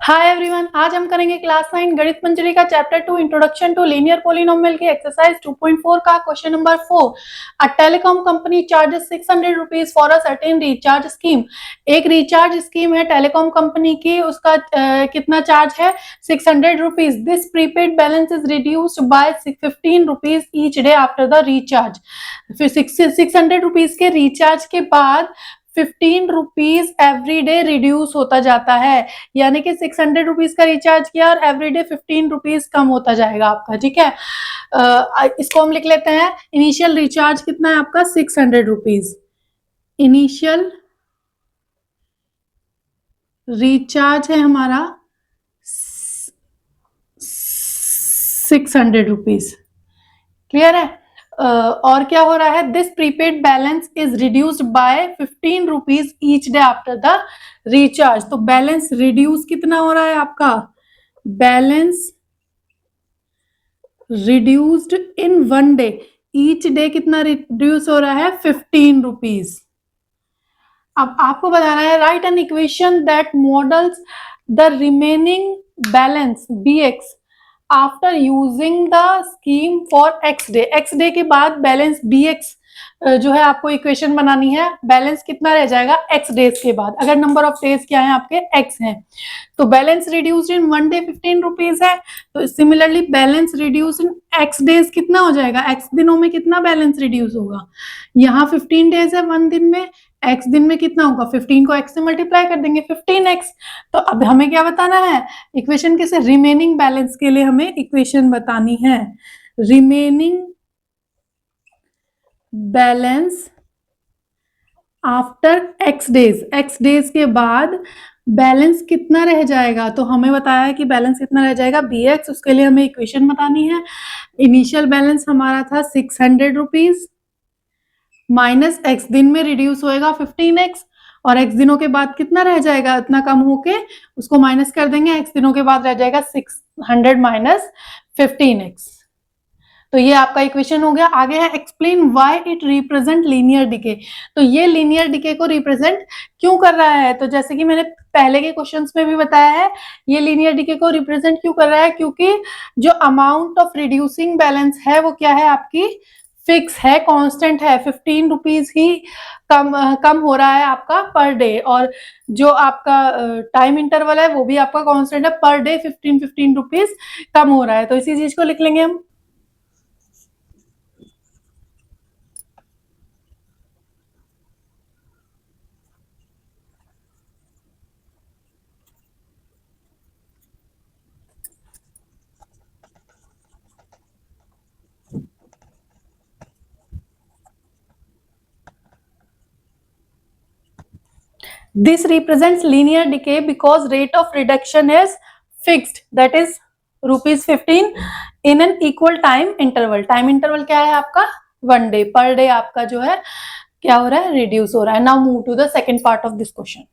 Hi everyone, आज हम करेंगे क्लास 9 गणित मंजरी का chapter 2 introduction to linear polynomial की एक्सरसाइज 2.4 का question number 4। A telecom company charges 600 rupees for a certain recharge scheme. एक रिचार्ज स्कीम है टेलीकॉम कंपनी की, उसका कितना चार्ज है 600 rupees. This prepaid balance is reduced by 15 rupees each day after the recharge. फिर 600 rupees के recharge के बाद 15 रुपीज एवरी डे रिड्यूस होता जाता है, यानी कि 600 रुपीज का रिचार्ज किया और एवरीडे 15 रुपीज कम होता जाएगा आपका। ठीक है, इसको हम लिख लेते हैं। इनिशियल रिचार्ज कितना है आपका 600 रुपीज। इनिशियल रिचार्ज है हमारा 600 रुपीज। क्लियर है। और क्या हो रहा है, this prepaid balance is reduced by 15 rupees each day after the recharge. तो बैलेंस रिड्यूस कितना हो रहा है आपका, balance reduced in one day. Each day कितना रिड्यूस हो रहा है 15 रुपीज। अब आपको बताना है, write an equation that models the remaining balance B X after using the scheme for X day. X day के बाद बैलेंस बी एक्स जो है आपको इक्वेशन बनानी है। बैलेंस कितना रह जाएगा एक्स डेज के बाद, अगर नंबर ऑफ डेज क्या है आपके एक्स हैं। तो balance reduced in one day 15 rupees है, तो similarly balance reduce in x days कितना हो जाएगा, एक्स दिनों में कितना बैलेंस रिड्यूस होगा। यहाँ 15 डेज है, वन दिन में, एक्स दिन में कितना होगा, 15 को एक्स से मल्टीप्लाई कर देंगे 15x। तो अब हमें क्या बताना है, इक्वेशन कैसे, रिमेनिंग बैलेंस के लिए हमें इक्वेशन बतानी है। Remaining balance after x days के बाद बैलेंस कितना रह जाएगा। तो हमें बताया है कि बैलेंस कितना रह जाएगा बी एक्स, उसके लिए हमें इक्वेशन बतानी है। इनिशियल बैलेंस हमारा था 600 रुपीज, माइनस एक्स दिन में रिड्यूस होएगा 15x, और एक्स दिनों के बाद कितना रह जाएगा, इतना कम होके उसको माइनस कर देंगे, एक्स दिनों के बाद रह जाएगा 600 माइनस 15x। तो ये आपका इक्वेशन हो गया। आगे है, explain why it represent linear decay. तो ये लीनियर डिके को रिप्रेजेंट क्यों कर रहा है, तो जैसे कि मैंने पहले के क्वेश्चंस में भी बताया है, ये लीनियर डिके को रिप्रेजेंट क्यों कर रहा है, क्योंकि जो अमाउंट ऑफ रिड्यूसिंग बैलेंस है वो क्या है आपकी फिक्स है, कांस्टेंट है, 15 रुपीज ही कम हो रहा है आपका पर डे, और जो आपका टाइम इंटरवल है वो भी आपका कांस्टेंट है, पर डे 15 रुपीज कम हो रहा है। तो इसी चीज को लिख लेंगे हम। This represents linear decay because rate of reduction is fixed, that is rupees 15 in an equal time interval. Time interval क्या है आपका, वन डे, पर डे आपका जो है क्या हो रहा है, रिड्यूस हो रहा है। Now move to the second part of this question.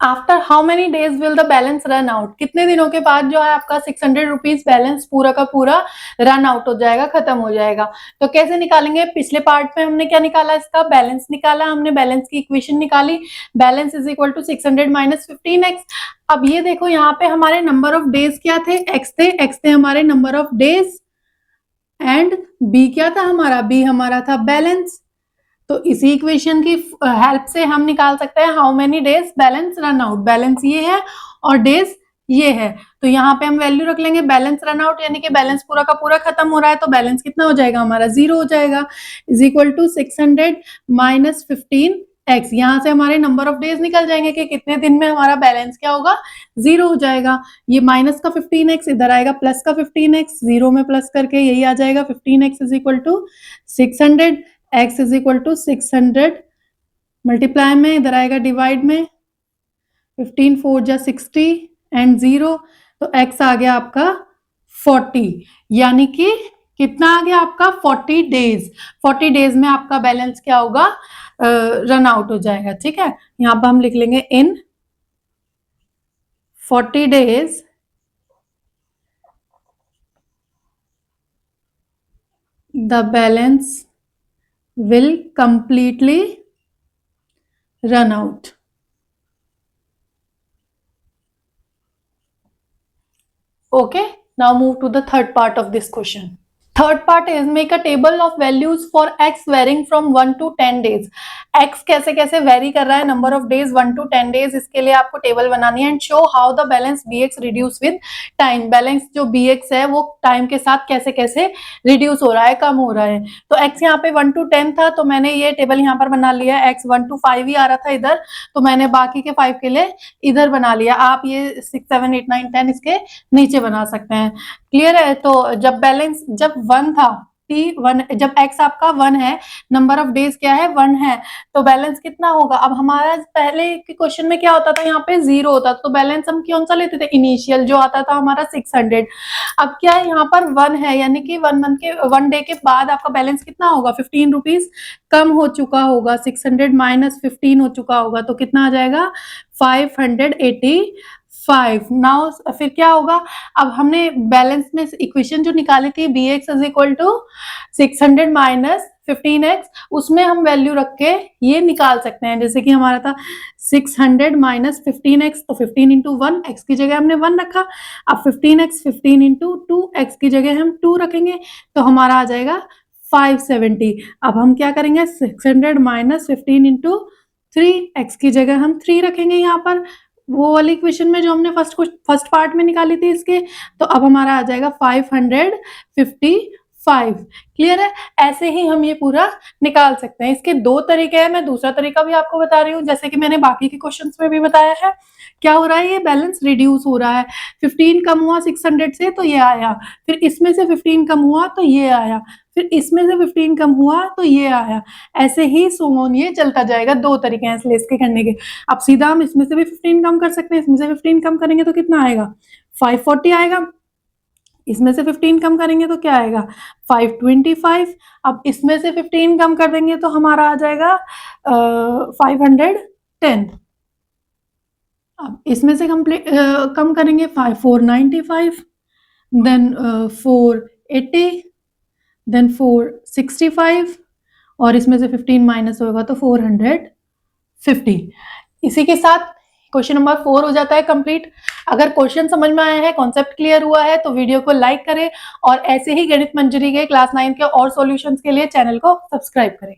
After how many days will the balance run out. कितने दिनों के बाद जो है आपका 600 रुपीज बैलेंस पूरा का पूरा रन आउट हो जाएगा, खत्म हो जाएगा। तो कैसे निकालेंगे, पिछले पार्ट में हमने क्या निकाला, इसका बैलेंस निकाला हमने, बैलेंस की इक्वेशन निकाली, balance is equal to 600 minus 15x। अब ये देखो यहाँ पे हमारे नंबर ऑफ डेज क्या थे, एक्स थे हमारे number of days, and B क्या था हमारा, बी हमारा था बैलेंस। तो इसी इक्वेशन की हेल्प से हम निकाल सकते हैं how many days balance run out. Balance ये है और डेज ये है, तो यहाँ पे हम वैल्यू रख लेंगे बैलेंस रन आउट, यानी कि बैलेंस पूरा का पूरा खत्म हो रहा है, तो बैलेंस कितना हो जाएगा हमारा, 0 हो जाएगा, is equal to 600 minus 15x। यहाँ से हमारे नंबर ऑफ डेज निकल जाएंगे कि कितने दिन में हमारा बैलेंस क्या होगा, 0 हो जाएगा। ये माइनस का 15x इधर आएगा, प्लस का 15x, 0 में प्लस करके यही आ जाएगा, 15x is equal to 600, x is equal to 600, multiply में इधर आएगा डिवाइड में, 15 4 जा 60 एंड 0, तो x आ गया आपका 40, यानी कि कितना आ गया आपका 40 डेज। 40 डेज में आपका बैलेंस क्या होगा, रन आउट हो जाएगा। ठीक है, यहाँ पर हम लिख लेंगे इन 40 days the balance will completely run out। Okay, now move to the third part of this question. Third part is make a table of values for x varying from 1 to 10 days. x कैसे कैसे very कर रहा है, number of days 1 to 10 days, इसके लिए आपको table बनानी है. And show how the balance bx reduce with time. Balance जो bx है वो टाइम के साथ कैसे कैसे रिड्यूस हो रहा है, कम हो रहा है. तो x यहाँ पे 1 to 10 था, तो मैंने ये टेबल यहाँ पर बना लिया. x 1 to 5 ही आ रहा था इधर, तो मैंने बाकी के 5 के लिए इधर बना लिया. आप ये 6 7 8 9 10 इसके नीचे बना सकते हैं. क्लियर है. तो जब बैलेंस जब 1 था, t1, जब x आपका 1 है, नंबर ऑफ डेज क्या है 1 है, तो बैलेंस कितना होगा. अब हमारा पहले के क्वेश्चन में क्या होता था, यहाँ पे 0 होता, तो बैलेंस हम कौन सा लेते थे, इनिशियल जो आता था हमारा 600. अब क्या है, यहाँ पर 1 है, यानी कि 1 डे के बाद आपका बैलेंस कितना होगा, 15 रुपीज कम हो चुका होगा. 600 माइनस 15 हो चुका होगा, तो कितना आ जाएगा 585. नाउ फिर क्या होगा, अब हमने बैलेंस में इक्वेशन जो निकाली थी bx is equal to 600 minus 15x, उसमें हम वैल्यू रख के ये निकाल सकते हैं. जैसे कि हमारा था 600 माइनस 15x, तो 15 इंटू 1, x की जगह हमने 1 रखा. अब 15x 15 इंटू 2, x की जगह हम 2 रखेंगे, तो हमारा आ जाएगा 570. अब हम क्या करेंगे, 600 माइनस 15 इंटू 3, x की जगह हम 3 रखेंगे यहाँ पर, वो वाली इक्वेशन में जो हमने फर्स्ट पार्ट में निकाली थी इसके. तो अब हमारा आ जाएगा 555. क्लियर है. ऐसे ही हम ये पूरा निकाल सकते हैं. इसके 2 तरीके हैं, मैं दूसरा तरीका भी आपको बता रही हूँ, जैसे कि मैंने बाकी के क्वेश्चंस में भी बताया है. क्या हो रहा है, ये बैलेंस रिड्यूस हो रहा है. 15 कम हुआ 600 से, तो ये आया. फिर इसमें से 15 कम हुआ, तो ये आया. फिर इसमें से 15 कम हुआ, तो ये आया. ऐसे ही सोन ये चलता जाएगा. 2 तरीके हैं इसलिए इसके करने के. अब सीधा हम इसमें से भी 15 कम कर सकते हैं. इसमें से 15 कम करेंगे तो कितना आएगा, 540 आएगा. इसमें से 15 कम करेंगे तो क्या आएगा, 525. अब इसमें से 15 कम कर देंगे तो हमारा आ जाएगा 510. अब इसमें से कम करेंगे 495, देन 480, देन 465, और इसमें से 15 माइनस होगा तो 450. इसी के साथ क्वेश्चन नंबर 4 हो जाता है कंप्लीट. अगर क्वेश्चन समझ में आया है, कॉन्सेप्ट क्लियर हुआ है, तो वीडियो को लाइक करें और ऐसे ही गणित मंजरी के क्लास 9 के और सॉल्यूशंस के लिए चैनल को सब्सक्राइब करें.